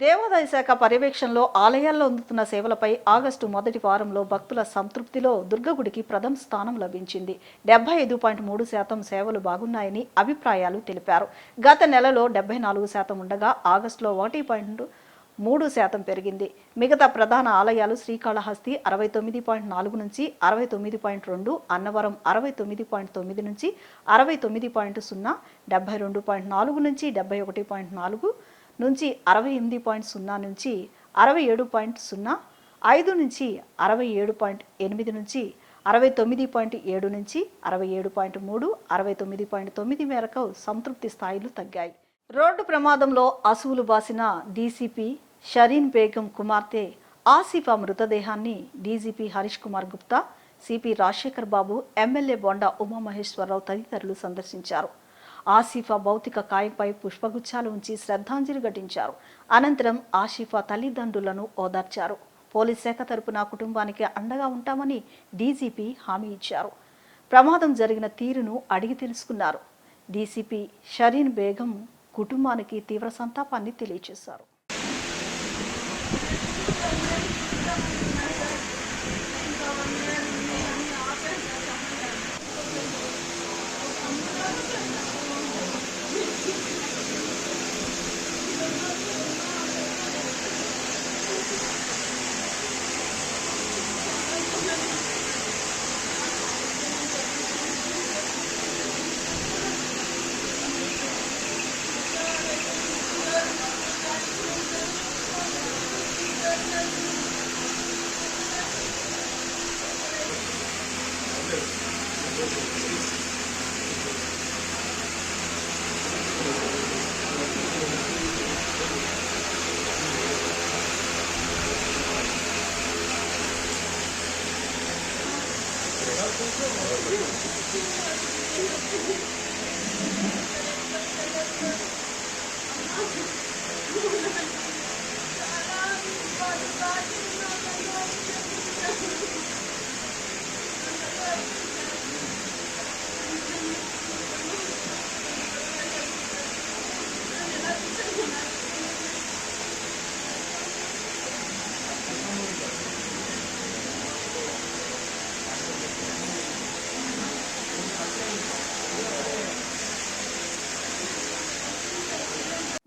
దేవాదాయ శాఖ పర్యవేక్షణలో ఆలయాల్లో అందుతున్న సేవలపై ఆగస్టు మొదటి వారంలో భక్తుల సంతృప్తిలో దుర్గగుడికి ప్రథమ స్థానం లభించింది. 75.3% సేవలు బాగున్నాయని అభిప్రాయాలు తెలిపారు. గత నెలలో 74% ఉండగా ఆగస్టులో 1.3% పెరిగింది. మిగతా ప్రధాన ఆలయాలు శ్రీకాళహస్తి 69.4 నుంచి 69.2, అన్నవరం 69.9 నుంచి 69.0, 72.4 నుంచి 71.4 నుంచి 68.0 నుంచి 67.0, 5 నుంచి 67.8 నుంచి 69.7 నుంచి 67.3, 69.9 మేరకు సంతృప్తి స్థాయిలు తగ్గాయి. రోడ్డు ప్రమాదంలో అసువులు బాసిన డీసీపీ షరీన్ బేగం కుమార్తె ఆసిఫా మృతదేహాన్ని డీజీపీ హరీష్ కుమార్ గుప్తా, సిపి రాజశేఖర్ బాబు, ఎమ్మెల్యే బొండా ఉమామహేశ్వరరావు తదితరులు సందర్శించారు. ఆసిఫా భౌతిక కాయంపై పుష్పగుచ్చాలు ఉంచి శ్రద్ధాంజలి ఘటించారు. అనంతరం ఆసిఫా తల్లిదండ్రులను ఓదార్చారు. పోలీస్ శాఖ తరపున కుటుంబానికి అండగా ఉంటామని డీజీపీ హామీ ఇచ్చారు. ప్రమాదం జరిగిన తీరును అడిగి తెలుసుకున్నారు. డీసీపీ షరీన్ బేగం కుటుంబానికి తీవ్ర సంతాపాన్ని తెలియజేశారు.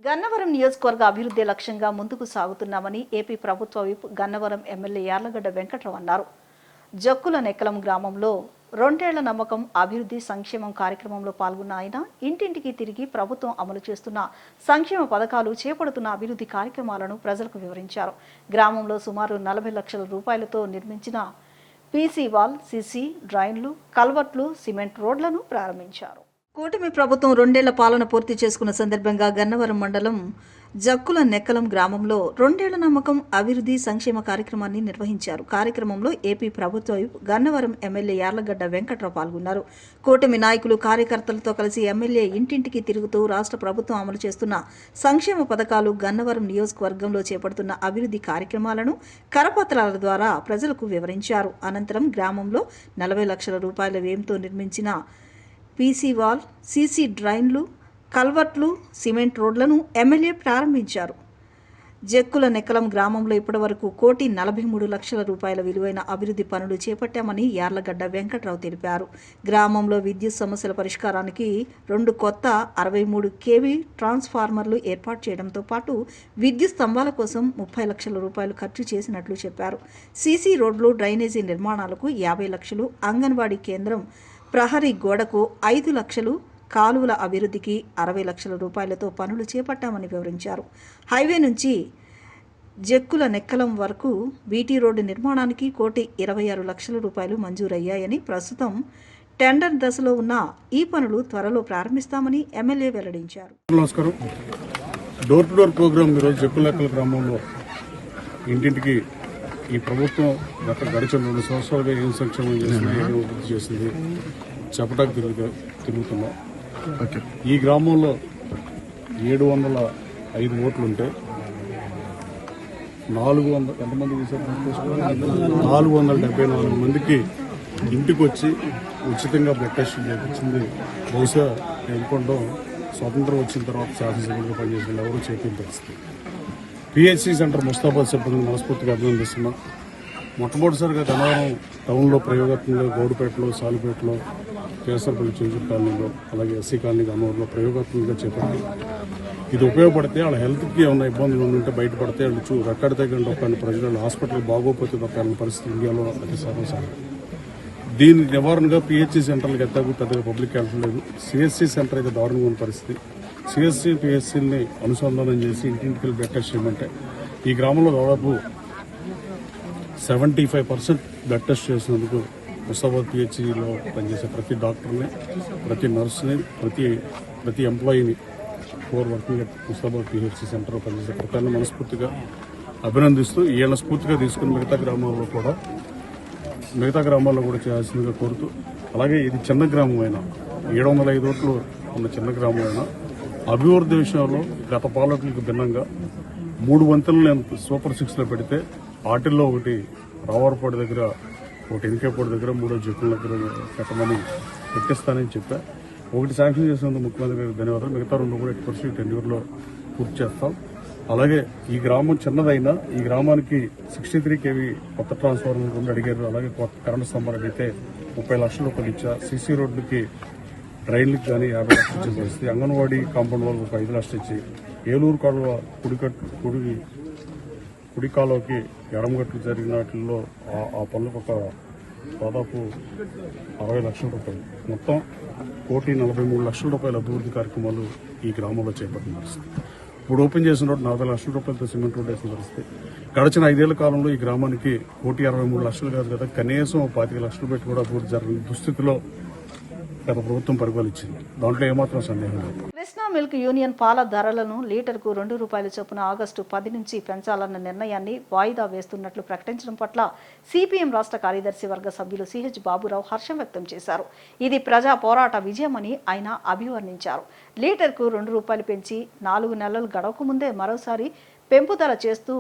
గన్నవరం నియోజకవర్గ అభివృద్ధి లక్ష్యంగా ముందుకు సాగుతున్నామని ఏపీ ప్రభుత్వ విప్ గన్నవరం ఎమ్మెల్యే యార్లగడ్డ వెంకట్రావు అన్నారు. జక్కుల నెక్కలం గ్రామంలో 2 ఏళ్ల నమ్మకం అభివృద్ధి సంక్షేమం కార్యక్రమంలో పాల్గొన్న ఆయన ఇంటింటికి తిరిగి ప్రభుత్వం అమలు చేస్తున్న సంక్షేమ పథకాలు, చేపడుతున్న అభివృద్ధి కార్యక్రమాలను ప్రజలకు వివరించారు. గ్రామంలో సుమారు 40 లక్షల రూపాయలతో నిర్మించిన పీసీ వాల్, సీసీ డ్రైన్లు, కల్వర్ట్లు, సిమెంట్ రోడ్లను ప్రారంభించారు. కూటమి ప్రభుత్వం 2 ఏళ్ల పాలన పూర్తి చేసుకున్న సందర్భంగా గన్నవరం మండలం జక్కుల నెక్కలం గ్రామంలో 2 ఏళ్ల నమ్మకం అభివృద్ధి సంక్షేమ కార్యక్రమాన్ని నిర్వహించారు. కార్యక్రమంలో ఏపీ ప్రభుత్వ గన్నవరం ఎమ్మెల్యే యార్లగడ్డ వెంకట్రావు పాల్గొన్నారు. కూటమి నాయకులు, కార్యకర్తలతో కలిసి ఎమ్మెల్యే ఇంటింటికి తిరుగుతూ రాష్ట్ర ప్రభుత్వం అమలు చేస్తున్న సంక్షేమ పథకాలు, గన్నవరం నియోజకవర్గంలో చేపడుతున్న అభివృద్ధి కార్యక్రమాలను కరపత్రాల ద్వారా ప్రజలకు వివరించారు. అనంతరం గ్రామంలో 40 లక్షల రూపాయల వ్యయంతో నిర్మించిన పీసీ వాల్, సీసీ డ్రైన్లు, కల్వర్ట్లు, సిమెంట్ రోడ్లను ఎమ్మెల్యే ప్రారంభించారు. జక్కుల నెక్కలం గ్రామంలో ఇప్పటివరకు 1,43,00,000 రూపాయల విలువైన అభివృద్ధి పనులు చేపట్టామని యార్లగడ్డ వెంకట్రావు తెలిపారు. గ్రామంలో విద్యుత్ సమస్యల పరిష్కారానికి 2 కొత్త 63 kV ట్రాన్స్ఫార్మర్లు ఏర్పాటు చేయడంతో పాటు విద్యుత్ స్తంభాల కోసం 30 లక్షల రూపాయలు ఖర్చు చేసినట్లు చెప్పారు. సీసీ రోడ్లు, డ్రైనేజీ నిర్మాణాలకు 50 లక్షలు, అంగన్వాడీ కేంద్రం ప్రహరీ గోడకు 5 లక్షలు, కాలువల అభివృద్ధికి 60 లక్షల రూపాయలతో పనులు చేపట్టామని వివరించారు. హైవే నుంచి జక్కుల నెక్కలం వరకు బీటీ రోడ్డు నిర్మాణానికి 1,26 లక్షల రూపాయలు మంజూరయ్యాయని, ప్రస్తుతం టెండర్ దశలో ఉన్న ఈ పనులు త్వరలో ప్రారంభిస్తామని ఎమ్మెల్యే వెల్లడించారు. నమస్కారం. డోర్ టు డోర్ ప్రోగ్రామ్ ఈరోజు జక్కుల నెక్కల గ్రామంలో ఇంటింటికి ఈ ప్రభుత్వం గడిచిన 2 సంవత్సరాలుగా ఏం సంక్షేమం చేసింది, ఏం అభివృద్ధి చేసింది చెప్పడానికి తిరుగుతున్నాం. ఈ గ్రామంలో 705 ఓట్లుంటే 474 మందికి ఇంటికి వచ్చి ఉచితంగా బ్లడ్ టెస్ట్ చేయించింది. బహుశా అనుకోవడం స్వాతంత్రం వచ్చిన తర్వాత శాసనసభ్యులుగా పనిచేసిన ఎవరు చేయని పరిస్థితి. పిహెచ్సి సెంటర్ ముస్తాబాద్ సిబ్బందిని మనస్ఫూర్తిగా అభినందిస్తున్నాం. మొట్టమొదటిసారిగా గన్నవరం టౌన్లో ప్రయోగాత్మకంగా గౌడుపేటలో, సాలిపేటలో, కేసరపల్లి చేజూరు కాలనీలో, అలాగే ఎస్సీ కాలనీ గన్నవరంలో ప్రయోగాత్మకంగా చేపట్టి ఇది ఉపయోగపడితే వాళ్ళ హెల్త్కి ఏమైనా ఇబ్బందులు ఉంటే బయటపడితే వాళ్ళు రెక్కడి తగిన డొక్కని ప్రజలు హాస్పిటల్ బాగోపోతే దొక్కాలని పరిస్థితి ఇండియాలో అతి సర్వసాధారణం. దీని నివారణగా పిహెచ్సి సెంటర్లకు ఎత్తాకు పెద్దగా పబ్లిక్ హెల్త్ లేదు. సిఎస్సి సెంటర్ అయితే దారుణంగా ఉన్న పరిస్థితి. సిఎస్సి పిహెచ్సిని అనుసంధానం చేసి ఇంటింటికి బ్లడ్ టెస్ట్ చేయమంటే ఈ గ్రామంలో దాదాపు 75% బ్లడ్ టెస్ట్ చేసినందుకు ముస్తాబాద్ పిహెచ్సిలో పనిచేసే ప్రతి డాక్టర్ని, ప్రతి నర్సుని, ప్రతి ఎంప్లాయీని, 4 వర్కింగ్ అట్ ముస్తాబాద్ పిహెచ్సి సెంటర్లో పనిచేసే ప్రతి మనస్ఫూర్తిగా అభినందిస్తూ ఈయన స్ఫూర్తిగా తీసుకుని మిగతా గ్రామాల్లో కూడా చేయాల్సిందిగా కోరుతూ, అలాగే ఇది చిన్న గ్రామం అయినా 705 ఓట్లు ఉన్న చిన్న గ్రామం అయినా అభివృద్ధి విషయంలో గత పాలకులకు భిన్నంగా 3 వంతులను నేను సూపర్ 6లో పెడితే వాటిల్లో ఒకటి రావారపాడు దగ్గర, ఒకటి ఎన్కేపాడు దగ్గర, 3 జక్కుల దగ్గర పెట్టమని పెట్టిస్తానని చెప్పా. ఒకటి శాంక్షన్ చేసినందుకు ముఖ్యమంత్రి గారికి ధన్యవాదాలు. మిగతా 2 కూడా 8% టెన్యూర్లో పూర్తి చేస్తాం. అలాగే ఈ గ్రామం చిన్నదైనా ఈ గ్రామానికి 63 kV కొత్త ట్రాన్స్ఫార్మర్ కూడా అడిగారు. అలాగే కొత్త కరెంటు స్తంభాలు అడిగితే 30 లక్షల రూపాయలు ఇచ్చా. సీసీ రోడ్లకి, డ్రైన్లకి కానీ 50 లక్షలు ఇచ్చే పరిస్థితి. అంగన్వాడీ కాంపౌండ్ వాళ్ళకి ఒక 5 లక్షలు ఇచ్చి, ఏలూరు కాలువ కుడి కాలువకి ఎడమగట్లు జరిగిన వాటిల్లో ఆ పనులకు ఒక దాదాపు 60 లక్షల రూపాయలు, మొత్తం 1,43 లక్షల రూపాయల అభివృద్ధి కార్యక్రమాలు ఈ గ్రామంలో చేపట్టిన పరిస్థితి. ఇప్పుడు ఓపెన్ చేసిన రోడ్డు 40 లక్షల రూపాయలతో సిమెంట్ రోడ్డు వేసిన పరిస్థితి. గడిచిన 5 ఏళ్ల కాలంలో ఈ గ్రామానికి 1,63 లక్షలు కాదు కదా, కనీసం 25 లక్షలు పెట్టి కూడా అభివృద్ధి జరిగిన దుస్థితిలో గత ప్రభుత్వం పరిపాలించింది. దాంట్లో ఏమాత్రం సందేహం లేదు. కృష్ణా మిల్క్ యూనియన్ పాల ధరలను లీటర్కు ₹2 చొప్పున ఆగస్టు 10 నుంచి పెంచాలన్న నిర్ణయాన్ని వాయిదా వేస్తున్నట్లు ప్రకటించడం పట్ల సిపిఎం రాష్ట్ర కార్యదర్శి వర్గ సభ్యులు సిహెచ్ బాబురావు హర్షం వ్యక్తం చేశారు. ఇది ప్రజా పోరాట విజయమని ఆయన అభివర్ణించారు. లీటర్కు ₹2 పెంచి 4 నెలలు గడవక ముందే మరోసారి పెంపుదల చేస్తూ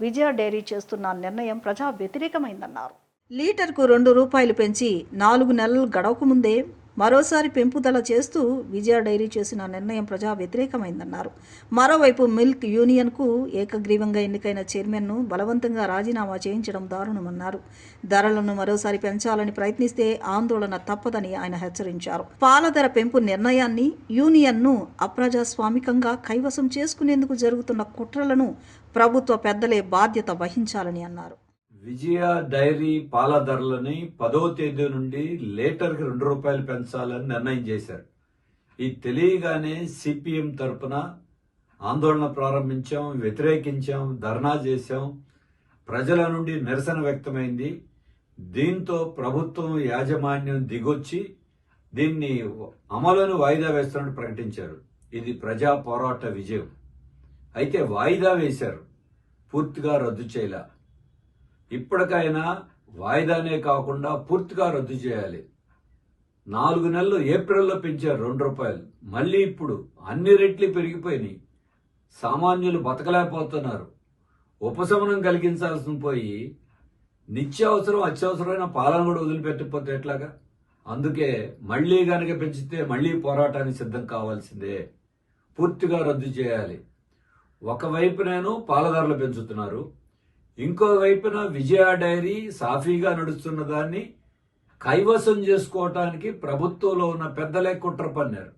విజయ డైరీ చేస్తున్న నిర్ణయం ప్రజా వ్యతిరేకమైందన్నారు. లీటర్కు ₹2 పెంచి 4 నెలలు గడవక ముందే మరోసారి పెంపుదల చేస్తూ విజయ డైరీ చేసిన నిర్ణయం ప్రజా వ్యతిరేకమైందన్నారు. మరోవైపు మిల్క్ యూనియన్కు ఏకగ్రీవంగా ఎన్నికైన చైర్మన్ను బలవంతంగా రాజీనామా చేయించడం దారుణమన్నారు. ధరలను మరోసారి పెంచాలని ప్రయత్నిస్తే ఆందోళన తప్పదని ఆయన హెచ్చరించారు. పాల ధర పెంపు నిర్ణయాన్ని యూనియన్ను అప్రజాస్వామికంగా కైవసం చేసుకునేందుకు జరుగుతున్న కుట్రలను ప్రభుత్వ పెద్దలే బాధ్యత వహించాలని అన్నారు. విజయ డైరీ పాల ధరలని 10వ తేదీ నుండి లీటర్కి ₹2 పెంచాలని నిర్ణయం చేశారు. ఇది తెలియగానే సిపిఎం తరపున ఆందోళన ప్రారంభించాం, వ్యతిరేకించాం, ధర్నా చేశాం. ప్రజల నుండి నిరసన వ్యక్తమైంది. దీంతో ప్రభుత్వం యాజమాన్యం దిగొచ్చి దీన్ని అమలును వాయిదా వేస్తున్నట్టు ప్రకటించారు. ఇది ప్రజా పోరాట విజయం. అయితే వాయిదా వేశారు, పూర్తిగా రద్దు చేయలే. ఇప్పటికైనా వాయిదానే కాకుండా పూర్తిగా రద్దు చేయాలి. 4 నెలలు ఏప్రిల్లో పెంచారు ₹2. మళ్ళీ ఇప్పుడు అన్ని రెట్లు పెరిగిపోయినాయి. సామాన్యులు బతకలేకపోతున్నారు. ఉపశమనం కలిగించాల్సిన పోయి నిత్యావసరం, అత్యవసరమైన పాలన కూడా వదిలిపెట్టకపోతే ఎట్లాగా? అందుకే మళ్ళీ గనక పెంచితే మళ్ళీ పోరాటానికి సిద్ధం కావాల్సిందే. పూర్తిగా రద్దు చేయాలి. ఒకవైపునేను పాల ధరలు పెంచుతున్నారు, ఇంకో వైపున విజయ డైరీ సాఫీగా నడుస్తున్న దాన్ని కైవసం చేసుకోవటానికి ప్రభుత్వంలో ఉన్న పెద్దలే కుట్ర పన్నారు.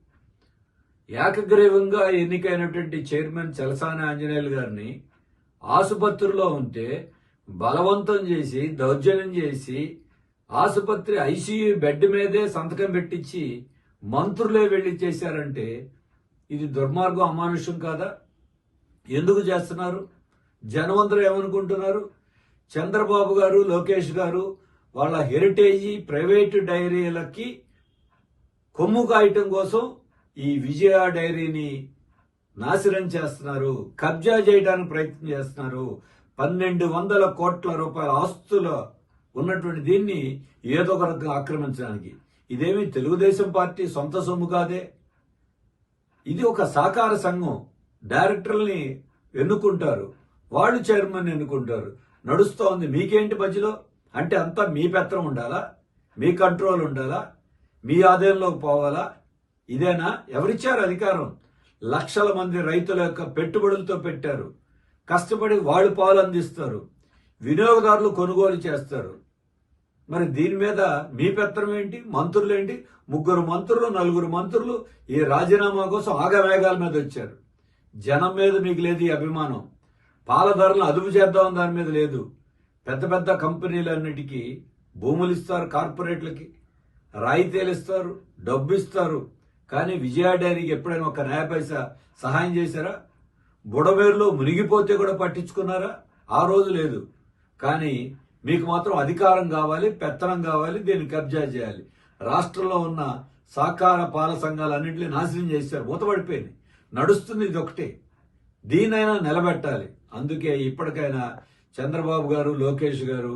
ఏకగ్రీవంగా ఎన్నికైనటువంటి చైర్మన్ చలసాని ఆంజనేయులు గారిని ఆసుపత్రిలో ఉంటే బలవంతం చేసి, దౌర్జన్యం చేసి, ఆసుపత్రి ఐసీయూ బెడ్ మీదే సంతకం పెట్టించి మంత్రులే వెళ్లి చేశారంటే ఇది దుర్మార్గం, అమానుషం కాదా? ఎందుకు చేస్తున్నారు? జనమందరూ ఏమనుకుంటున్నారు? చంద్రబాబు గారు, లోకేష్ గారు వాళ్ళ హెరిటేజీ ప్రైవేటు డైరీలకి కొమ్ము కాయటం కోసం ఈ విజయ డైరీని నాశనం చేస్తున్నారు, కబ్జా చేయడానికి ప్రయత్నం చేస్తున్నారు. 1,200 కోట్ల రూపాయల ఆస్తులు ఉన్నటువంటి దీన్ని ఏదో ఒక రకంగా ఆక్రమించడానికి. ఇదేమి తెలుగుదేశం పార్టీ సొంత సొమ్ము కాదే. ఇది ఒక సహకార సంఘం. డైరెక్టర్ని ఎన్నుకుంటారు, వాళ్ళు చైర్మన్ ఎన్నుకుంటారు. నడుస్తూ ఉంది. మీకేంటి మధ్యలో? అంటే అంతా మీ పెత్తనం ఉండాలా? మీ కంట్రోల్ ఉండాలా? మీ ఆదాయంలోకి పోవాలా? ఇదేనా? ఎవరిచ్చారు అధికారం? లక్షల మంది రైతుల యొక్క పెట్టుబడులతో పెట్టారు. కష్టపడి వాళ్ళు పాలు అందిస్తారు, వినియోగదారులు కొనుగోలు చేస్తారు. మరి దీని మీద మీ పెత్తనం ఏంటి? మంత్రులు ఏంటి? 3 మంత్రులు 4 మంత్రులు ఈ రాజీనామా కోసం ఆగమేఘాల మీద వచ్చారు. జనం మీద మీకు లేదు ఈ అభిమానం. పాల ధరలను అదుపు చేద్దామని దాని మీద లేదు. పెద్ద పెద్ద కంపెనీలన్నిటికీ భూములు ఇస్తారు, కార్పొరేట్లకి రాయితీలు ఇస్తారు, డబ్బు ఇస్తారు. కానీ విజయ డైరీకి ఎప్పుడైనా ఒక న్యాయ పైసా సహాయం చేశారా? బుడమేరులో మునిగిపోతే కూడా పట్టించుకున్నారా? ఆ రోజు లేదు. కానీ మీకు మాత్రం అధికారం కావాలి, పెత్తనం కావాలి, దీన్ని కబ్జా చేయాలి. రాష్ట్రంలో ఉన్న సహకార పాల సంఘాలన్నింటినీ నాశనం చేశారు, మూతపడిపోయింది. నడుస్తుంది ఇది ఒకటే. దీనైనా నిలబెట్టాలి. అందుకే ఇప్పటికైనా చంద్రబాబు గారు, లోకేష్ గారు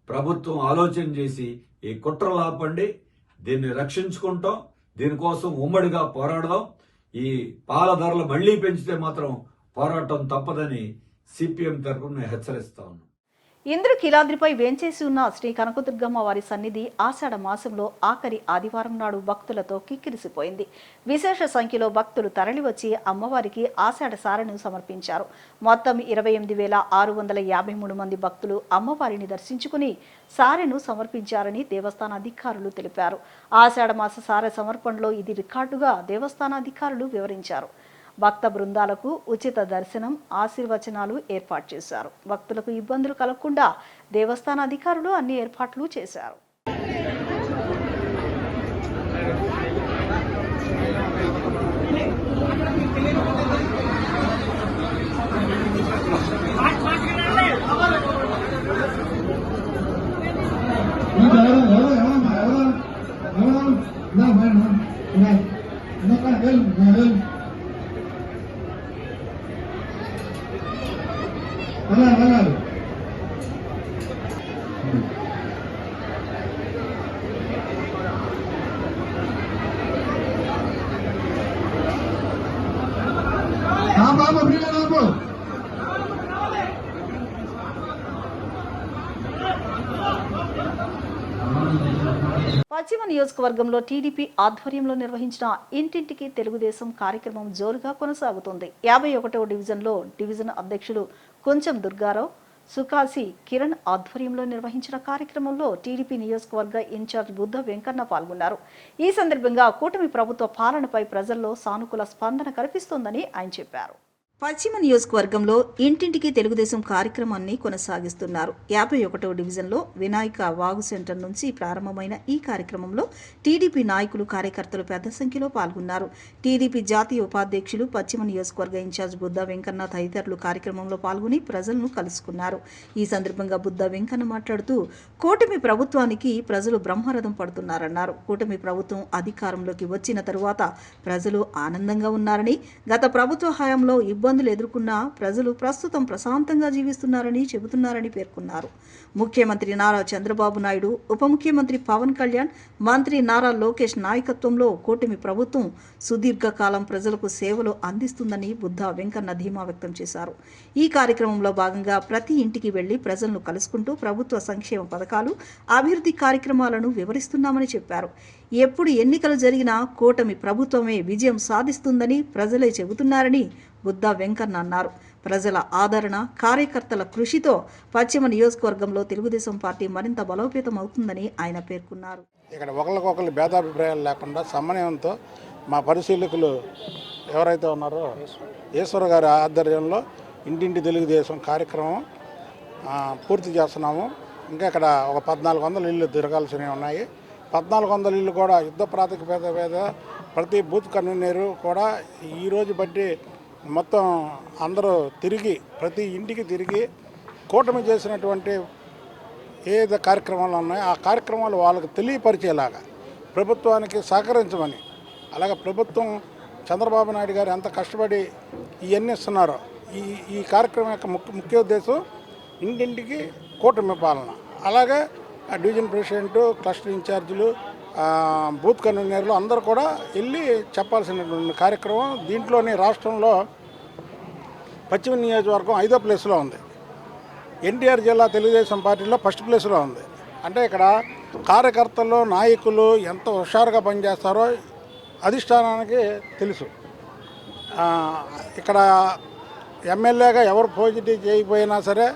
ప్రభుత్వం ఆలోచన చేసి ఈ కుట్రలు ఆపండి. దీన్ని రక్షించుకుంటాం, దీనికోసం ఉమ్మడిగా పోరాడదాం. ఈ పాల ధరలు మళ్లీ పెంచితే మాత్రం పోరాటం తప్పదని సిపిఎం తరఫున హెచ్చరిస్తా ఉన్నాం. ఇంద్రకీలాద్రిపై వేంచేసి ఉన్న శ్రీ కనకదుర్గమ్మ వారి సన్నిధి ఆషాఢ మాసంలో ఆఖరి ఆదివారం నాడు భక్తులతో కిక్కిరిసిపోయింది. విశేష సంఖ్యలో భక్తులు తరలివచ్చి అమ్మవారికి ఆషాఢ సారెను సమర్పించారు. మొత్తం 28,653 మంది భక్తులు అమ్మవారిని దర్శించుకుని సారెను సమర్పించారని దేవస్థాన అధికారులు తెలిపారు. ఆషాఢ మాస సారె సమర్పణలో ఇది రికార్డుగా దేవస్థాన అధికారులు వివరించారు. భక్త బృందాలకు ఉచిత దర్శనం, ఆశీర్వచనాలు ఏర్పాటు చేశారు. భక్తులకు ఇబ్బందులు కలగకుండా దేవస్థాన అధికారులు అన్ని ఏర్పాట్లు చేశారు. పశ్చిమ నియోజకవర్గంలో టీడీపీ ఆధ్వర్యంలో నిర్వహించిన ఇంటింటికి తెలుగుదేశం కార్యక్రమం జోరుగా కొనసాగుతుంది. 51వ డివిజన్లో డివిజన్ అధ్యక్షులు కొంచెం దుర్గారావు, సుకాసి కిరణ్ ఆధ్వర్యంలో నిర్వహించిన కార్యక్రమంలో టీడీపీ నియోజకవర్గ ఇన్ఛార్జ్ బుద్ధ వెంకన్న పాల్గొన్నారు. ఈ సందర్భంగా కూటమి ప్రభుత్వ పాలనపై ప్రజల్లో సానుకూల స్పందన కనిపిస్తోందని ఆయన చెప్పారు. పశ్చిమ నియోజకవర్గంలో ఇంటింటికి తెలుగుదేశం కార్యక్రమాన్ని కొనసాగిస్తున్నారు. 51వ డివిజన్లో వినాయక వాగు సెంటర్ నుంచి ప్రారంభమైన ఈ కార్యక్రమంలో టీడీపీ నాయకులు, కార్యకర్తలు పెద్ద సంఖ్యలో పాల్గొన్నారు. టీడీపీ జాతీయ ఉపాధ్యక్షులు, పశ్చిమ నియోజకవర్గ ఇన్ఛార్జ్ బుద్ధ వెంకన్న తదితరులు కార్యక్రమంలో పాల్గొని ప్రజలను కలుసుకున్నారు. ఈ సందర్భంగా బుద్ధ వెంకన్న మాట్లాడుతూ కూటమి ప్రభుత్వానికి ప్రజలు బ్రహ్మరథం పడుతున్నారన్నారు. కూటమి ప్రభుత్వం అధికారంలోకి వచ్చిన తరువాత ప్రజలు ఆనందంగా ఉన్నారని, గత ప్రభుత్వ హయాంలో ఇబ్బందులు ఎదుర్కొన్న ప్రజలు ప్రస్తుతం ప్రశాంతంగా జీవిస్తున్నారని చెబుతున్నారని పేర్కొన్నారు. ముఖ్యమంత్రి నారా చంద్రబాబు నాయుడు, ఉప ముఖ్యమంత్రి పవన్ కళ్యాణ్, మంత్రి నారా లోకేష్ నాయకత్వంలో కూటమి ప్రభుత్వం సుదీర్ఘకాలం ప్రజలకు సేవలు అందిస్తుందని బుద్ధ వెంకన్న ధీమా వ్యక్తం చేశారు. ఈ కార్యక్రమంలో భాగంగా ప్రతి ఇంటికి వెళ్లి ప్రజలను కలుసుకుంటూ ప్రభుత్వ సంక్షేమ పథకాలు, అభివృద్ధి కార్యక్రమాలను వివరిస్తున్నామని చెప్పారు. ఎప్పుడు ఎన్నికలు జరిగినా కూటమి ప్రభుత్వమే విజయం సాధిస్తుందని ప్రజలే చెబుతున్నారని బుద్ధ వెంకన్న అన్నారు. ప్రజల ఆదరణ, కార్యకర్తల కృషితో పశ్చిమ నియోజకవర్గంలో తెలుగుదేశం పార్టీ మరింత బలోపేతం అవుతుందని ఆయన పేర్కొన్నారు. ఇక్కడ ఒకరికొకరు భేదాభిప్రాయాలు లేకుండా సమన్వయంతో మా పరిశీలకులు ఎవరైతే ఉన్నారో ఈశ్వర గారి ఆధ్వర్యంలో ఇంటింటి తెలుగుదేశం కార్యక్రమం పూర్తి చేస్తున్నాము. ఇంకా ఇక్కడ ఒక 1400 ఇళ్ళు తిరగాల్సినవి ఉన్నాయి. 1400 ఇళ్ళు కూడా యుద్ధ ప్రాతిపదిక మీద ప్రతి బూత్ కన్వీనరు కూడా ఈరోజు బట్టి మొత్తం అందరూ తిరిగి ప్రతి ఇంటికి తిరిగి కూటమి చేసినటువంటి ఏదో కార్యక్రమాలు ఉన్నాయో ఆ కార్యక్రమాలు వాళ్ళకి తెలియపరిచేలాగా ప్రభుత్వానికి సహకరించమని, అలాగే ప్రభుత్వం చంద్రబాబు నాయుడు గారు ఎంత కష్టపడి ఇవన్నీ ఇస్తున్నారో ఈ కార్యక్రమం యొక్క ముఖ్య ఉద్దేశం ఇంటింటికి కూటమి పాలన. అలాగే డివిజన్ ప్రెసిడెంట్, క్లస్టర్ ఇన్ఛార్జీలు, బూత్ కన్వీనర్లు అందరూ కూడా వెళ్ళి చెప్పాల్సినటువంటి కార్యక్రమం. దీంట్లోని రాష్ట్రంలో పశ్చిమ నియోజకవర్గం 5వ ప్లేస్లో ఉంది. ఎన్టీఆర్ జిల్లా తెలుగుదేశం పార్టీలో ఫస్ట్ ప్లేస్లో ఉంది. అంటే ఇక్కడ కార్యకర్తలు, నాయకులు ఎంత హుషారుగా పనిచేస్తారో అధిష్టానానికి తెలుసు. ఇక్కడ ఎమ్మెల్యేగా ఎవరు పోటీ చేయకపోయినా సరే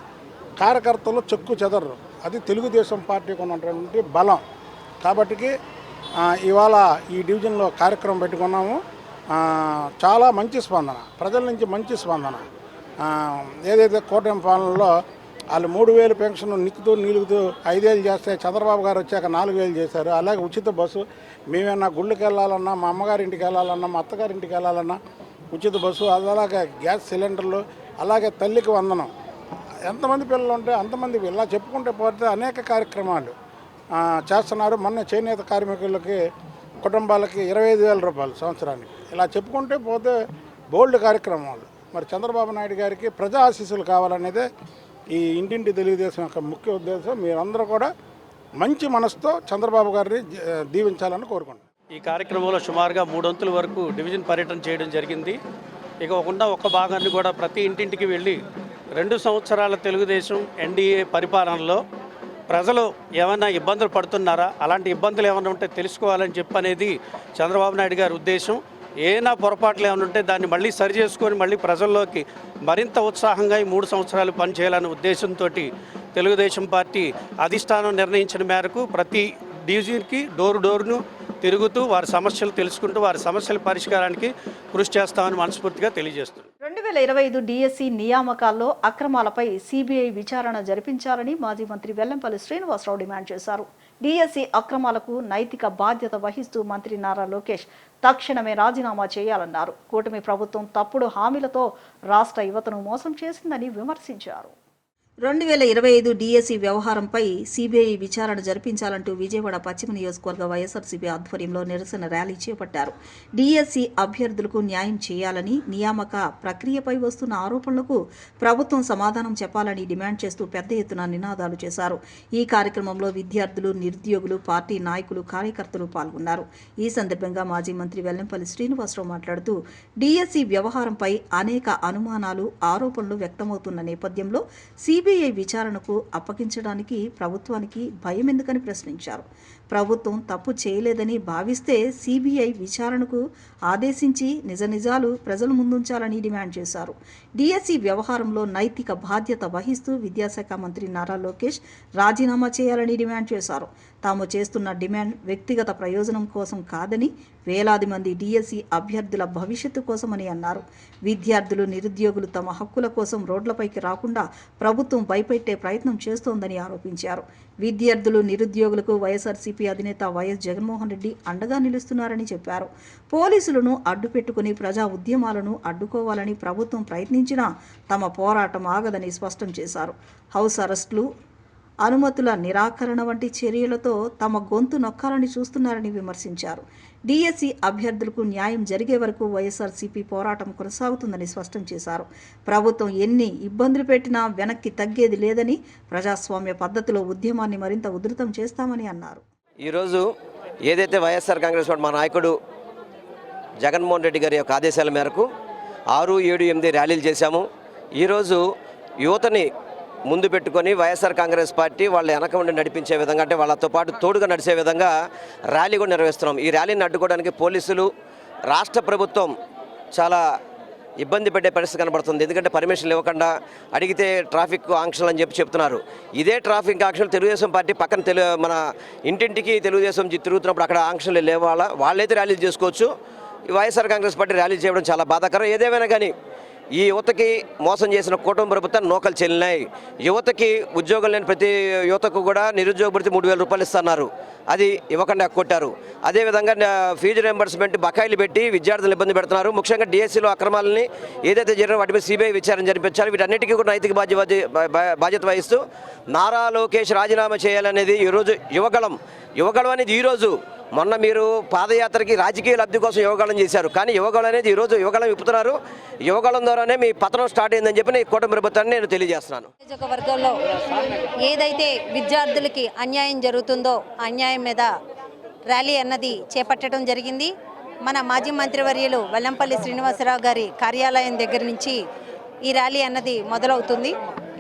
కార్యకర్తలు చెక్కు చెదరరు. అది తెలుగుదేశం పార్టీకి ఉన్నటువంటి బలం. కాబట్టి ఇవాళ ఈ డివిజన్లో కార్యక్రమం పెట్టుకున్నాము. చాలా మంచి స్పందన, ప్రజల నుంచి మంచి స్పందన. ఏదైతే కూటమి పాలనలో వాళ్ళు 3,000 పెన్షన్ నిలుగుతూ 5,000 చేస్తే చంద్రబాబు గారు వచ్చాక 4,000 చేశారు. అలాగే ఉచిత బస్సు, మేమేమన్నా గుళ్ళకి వెళ్ళాలన్నా, మా అమ్మగారింటికి వెళ్ళాలన్నా, మా అత్తగారింటికి వెళ్ళాలన్నా ఉచిత బస్సు, అలాగే గ్యాస్ సిలిండర్లు, అలాగే తల్లికి వందనం. ఎంతమంది పిల్లలు ఉంటే అంతమంది ఇలా చెప్పుకుంటే పోతే అనేక కార్యక్రమాలు చేస్తున్నారు. మొన్న చేనేత కార్మికులకి కుటుంబాలకి 25,000 రూపాయలు సంవత్సరానికి. ఇలా చెప్పుకుంటే పోతే బోల్డ్ కార్యక్రమాలు. మరి చంద్రబాబు నాయుడు గారికి ప్రజా ఆశీస్సులు కావాలనేదే ఈ ఇంటింటి తెలుగుదేశం యొక్క ముఖ్య ఉద్దేశం. మీరందరూ కూడా మంచి మనసుతో చంద్రబాబు గారిని దీవించాలని కోరుకుంటున్నాను. ఈ కార్యక్రమంలో సుమారుగా 3 వంతుల వరకు డివిజన్ పర్యటన చేయడం జరిగింది. ఇక ఒక భాగాన్ని కూడా ప్రతి ఇంటింటికి వెళ్ళి 2 సంవత్సరాల తెలుగుదేశం ఎన్డీఏ పరిపాలనలో ప్రజలు ఏమైనా ఇబ్బందులు పడుతున్నారా, అలాంటి ఇబ్బందులు ఏమైనా ఉంటే తెలుసుకోవాలని చెప్పనేది చంద్రబాబు నాయుడు గారి ఉద్దేశం. ఏమైనా పొరపాట్లు ఏమైనా ఉంటే దాన్ని మళ్ళీ సరి చేసుకొని మళ్ళీ ప్రజల్లోకి మరింత ఉత్సాహంగా ఈ 3 సంవత్సరాలు పనిచేయాలనే ఉద్దేశంతో తెలుగుదేశం పార్టీ అధిష్టానం నిర్ణయించిన మేరకు ప్రతి డివిజన్కి డోరును తిరుగుతూ వారి సమస్యలు తెలుసుకుంటూ వారి సమస్యల పరిష్కారానికి కృషి చేస్తామని మనస్ఫూర్తిగా తెలియజేస్తున్నాను. 2025 డిఎస్సి నియామకాల్లో అక్రమాలపై సిబిఐ విచారణ జరిపించాలని మాజీ మంత్రి వెల్లంపల్లి శ్రీనివాసరావు డిమాండ్ చేశారు. డిఎస్సి అక్రమాలకు నైతిక బాధ్యత వహిస్తూ మంత్రి నారా లోకేష్ తక్షణమే రాజీనామా చేయాలన్నారు. కూటమి ప్రభుత్వం తప్పుడు హామీలతో రాష్ట్ర యువతను మోసం చేసిందని విమర్శించారు. 2025 డిఎస్సి వ్యవహారంపై సిబిఐ విచారణ జరిపించాలంటూ విజయవాడ పశ్చిమ నియోజకవర్గ వైఎస్ఆర్సీపీ ఆధ్వర్యంలో నిరసన ర్యాలీ చేపట్టారు. డిఎస్సి అభ్యర్థులకు న్యాయం చేయాలని, నియామక ప్రక్రియపై వస్తున్న ఆరోపణలకు ప్రభుత్వం సమాధానం చెప్పాలని డిమాండ్ చేస్తూ పెద్ద ఎత్తున నినాదాలు చేశారు. ఈ కార్యక్రమంలో విద్యార్థులు, నిరుద్యోగులు, పార్టీ నాయకులు, కార్యకర్తలు పాల్గొన్నారు. ఈ సందర్భంగా మాజీ మంత్రి వెల్లంపల్లి శ్రీనివాసరావు మాట్లాడుతూ డిఎస్సి వ్యవహారంపై అనేక అనుమానాలు, ఆరోపణలు వ్యక్తమవుతున్న నేపథ్యంలో సిబిఐ విచారణకు అప్పగించడానికి ప్రభుత్వానికి భయం ఎందుకని ప్రశ్నించారు. ప్రభుత్వం తప్పు చేయలేదని భావిస్తే సిబిఐ విచారణకు ఆదేశించి నిజాలు ప్రజల ముందుంచాలని డిమాండ్ చేశారు. డిఎస్సి వ్యవహారంలో నైతిక బాధ్యత వహిస్తూ విద్యాశాఖ మంత్రి నారా లోకేష్ రాజీనామా చేయాలని డిమాండ్ చేశారు. తాము చేస్తున్న డిమాండ్ వ్యక్తిగత ప్రయోజనం కోసం కాదని, వేలాది మంది డిఎస్సి అభ్యర్థుల భవిష్యత్తు కోసమని అన్నారు. విద్యార్థులు, నిరుద్యోగులు తమ హక్కుల కోసం రోడ్లపైకి రాకుండా ప్రభుత్వం భయపెట్టే ప్రయత్నం చేస్తోందని ఆరోపించారు. విద్యార్థులు, నిరుద్యోగులకు వైఎస్ఆర్సీపీ అధినేత వైఎస్ జగన్మోహన్ రెడ్డి అండగా నిలుస్తున్నారని చెప్పారు. పోలీసులను అడ్డుపెట్టుకుని ప్రజా ఉద్యమాలను అడ్డుకోవాలని ప్రభుత్వం ప్రయత్నించినా తమ పోరాటం ఆగదని స్పష్టం చేశారు. హౌస్ అరెస్టులు, అనుమతుల నిరాకరణ వంటి చర్యలతో తమ గొంతు నొక్కాలని చూస్తున్నారని విమర్శించారు. డిఎస్సి అభ్యర్థులకు న్యాయం జరిగే వరకు వైఎస్ఆర్సీపీ పోరాటం కొనసాగుతుందని స్పష్టం చేశారు. ప్రభుత్వం ఎన్ని ఇబ్బందులు పెట్టినా వెనక్కి తగ్గేది లేదని, ప్రజాస్వామ్య పద్ధతిలో ఉద్యమాన్ని మరింత ఉధృతం చేస్తామని అన్నారు. ఈరోజు ఏదైతే వైఎస్ఆర్ కాంగ్రెస్ పార్టీ మా నాయకుడు జగన్మోహన్ రెడ్డి గారి యొక్క ఆదేశాల మేరకు 6, 7, 8 ర్యాలీలు చేశాము. ఈరోజు యువతని ముందు పెట్టుకొని వైఎస్ఆర్ కాంగ్రెస్ పార్టీ వాళ్ళ వెనక ఉండి నడిపించే విధంగా, అంటే వాళ్ళతో పాటు తోడుగా నడిచే విధంగా ర్యాలీ కూడా నిర్వహిస్తున్నాం. ఈ ర్యాలీని అడ్డుకోవడానికి పోలీసులు, రాష్ట్ర ప్రభుత్వం చాలా ఇబ్బంది పడే పరిస్థితి కనబడుతుంది. ఎందుకంటే పర్మిషన్లు ఇవ్వకుండా అడిగితే ట్రాఫిక్ ఆంక్షలు అని చెప్తున్నారు. ఇదే ట్రాఫిక్ ఆంక్షలు తెలుగుదేశం పార్టీ పక్కన మన ఇంటింటికి తెలుగుదేశం తిరుగుతున్నప్పుడు అక్కడ ఆంక్షలు లేవాలా, వాళ్ళైతే ర్యాలీలు చేసుకోవచ్చు. వైఎస్ఆర్ కాంగ్రెస్ పార్టీ ర్యాలీ చేయడం చాలా బాధాకరం. ఏదేమైనా కానీ ఈ యువతకి మోసం చేసిన కూటమి ప్రభుత్వం నోకలు చెల్లినాయి. యువతకి ఉద్యోగం లేని ప్రతి యువతకు కూడా నిరుద్యోగ భృతి 3,000 రూపాయలు ఇస్తున్నారు. అది ఇవ్వకుండా కొట్టారు. అదేవిధంగా ఫీజు రియంబర్స్మెంట్ బకాయిలు పెట్టి విద్యార్థులు ఇబ్బంది పెడుతున్నారు. ముఖ్యంగా డిఎస్సిలో అక్రమాలని ఏదైతే జరిగినా వాటి మీద సిబిఐ విచారణ జరిపించాలి. వీటన్నిటికీ కూడా నైతిక బాధ్యత వహిస్తూ నారా లోకేష్ రాజీనామా చేయాలనేది ఈరోజు యువగళం అనేది ఈరోజు, మొన్న మీరు పాదయాత్రకి రాజకీయ లబ్ధి కోసం యువగళం చేశారు. కానీ యువగళం అనేది ఈరోజు యువగళం విప్పుతున్నారు. యువగళం ద్వారానే మీ పతనం స్టార్ట్ అయిందని చెప్పి ఈ కూటమి ప్రభుత్వాన్ని నేను తెలియజేస్తున్నాను. వర్గంలో ఏదైతే విద్యార్థులకి అన్యాయం జరుగుతుందో అన్యాయం మీద ర్యాలీ అన్నది చేపట్టడం జరిగింది. మన మాజీ మంత్రివర్యులు వెల్లంపల్లి శ్రీనివాసరావు గారి కార్యాలయం దగ్గర నుంచి ఈ ర్యాలీ అన్నది మొదలవుతుంది.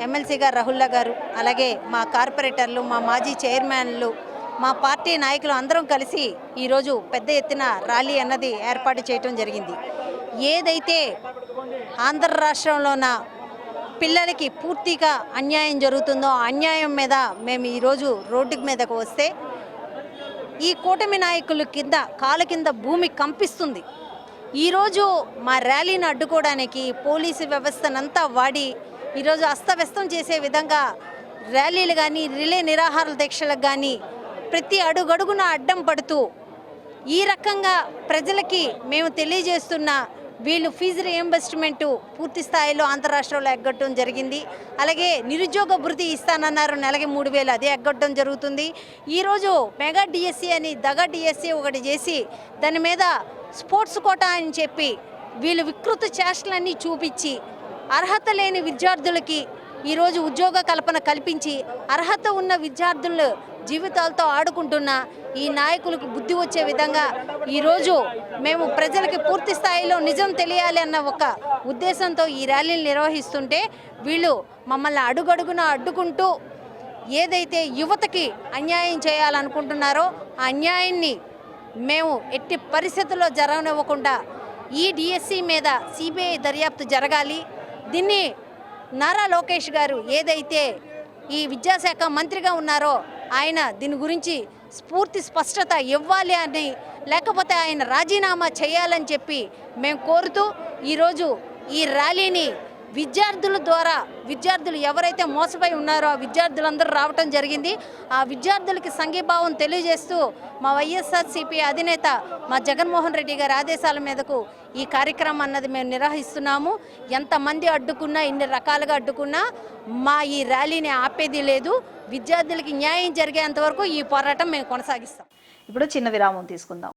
ఎమ్మెల్సీ గారు రాహుల్లా గారు, అలాగే మా కార్పొరేటర్లు, మా మాజీ చైర్మన్లు, మా పార్టీ నాయకులు అందరం కలిసి ఈరోజు పెద్ద ఎత్తున ర్యాలీ అన్నది ఏర్పాటు చేయడం జరిగింది. ఏదైతే ఆంధ్ర రాష్ట్రంలోన పిల్లలకి పూర్తిగా అన్యాయం జరుగుతుందో ఆ అన్యాయం మీద మేము ఈరోజు రోడ్డు మీదకు వస్తే ఈ కూటమి నాయకుల కింద కాళ్ళ కింద భూమి కంపిస్తుంది. ఈరోజు మా ర్యాలీని అడ్డుకోవడానికి పోలీసు వ్యవస్థనంతా వాడి ఈరోజు అస్తవ్యస్తం చేసే విధంగా ర్యాలీలు కానీ రిలే నిరాహార దీక్షలకు కానీ ప్రతి అడుగడుగున అడ్డం పడుతూ ఈ రకంగా ప్రజలకి మేము తెలియజేస్తున్న వీళ్ళు ఫీజు రియంబర్స్మెంటు పూర్తి స్థాయిలో ఆంధ్ర రాష్ట్రంలో ఎగ్గొట్టడం జరిగింది. అలాగే నిరుద్యోగ భృతి ఇస్తానన్నారు, నెలకి 3,000 అదే ఎగ్గొట్టడం జరుగుతుంది. ఈరోజు మెగా డిఎస్సి అని దగా డిఎస్సి ఒకటి చేసి దాని మీద స్పోర్ట్స్ కోటా అని చెప్పి వీళ్ళు వికృత చేష్టలన్నీ చూపించి అర్హత లేని విద్యార్థులకి ఈరోజు ఉద్యోగ కల్పన కల్పించి అర్హత ఉన్న విద్యార్థులు జీవితాలతో ఆడుకుంటున్న ఈ నాయకులకు బుద్ధి వచ్చే విధంగా ఈరోజు మేము ప్రజలకి పూర్తి స్థాయిలో నిజం తెలియాలి అన్న ఒక ఉద్దేశంతో ఈ ర్యాలీని నిర్వహిస్తుంటే వీళ్ళు మమ్మల్ని అడుగడుగున అడ్డుకుంటూ ఏదైతే యువతకి అన్యాయం చేయాలనుకుంటున్నారో ఆ అన్యాయాన్ని మేము ఎట్టి పరిస్థితుల్లో జరగనివ్వకుండా ఈ డిఎస్సి మీద సిబిఐ దర్యాప్తు జరగాలి. దీన్ని నారా లోకేష్ గారు ఏదైతే ఈ విద్యాశాఖ మంత్రిగా ఉన్నారో ఆయన దీని గురించి పూర్తి స్పష్టత ఇవ్వాలి అని, లేకపోతే ఆయన రాజీనామా చేయాలని చెప్పి మేము కోరుతూ ఈరోజు ఈ ర్యాలీని విద్యార్థుల ద్వారా విద్యార్థులు ఎవరైతే మోసపోయి ఉన్నారో ఆ విద్యార్థులందరూ రావటం జరిగింది. ఆ విద్యార్థులకి సంఘీభావం తెలియజేస్తూ మా వైఎస్ఆర్సీపీ అధినేత మా జగన్మోహన్ రెడ్డి గారి ఆదేశాల మీదకు ఈ కార్యక్రమం అన్నది మేము నిర్వహిస్తున్నాము. ఎంతమంది అడ్డుకున్నా, ఇన్ని రకాలుగా అడ్డుకున్నా మా ఈ ర్యాలీని ఆపేది లేదు. విద్యార్థులకి న్యాయం జరిగేంత వరకు ఈ పోరాటం మేము కొనసాగిస్తాం. ఇప్పుడు చిన్న విరామం తీసుకుందాం.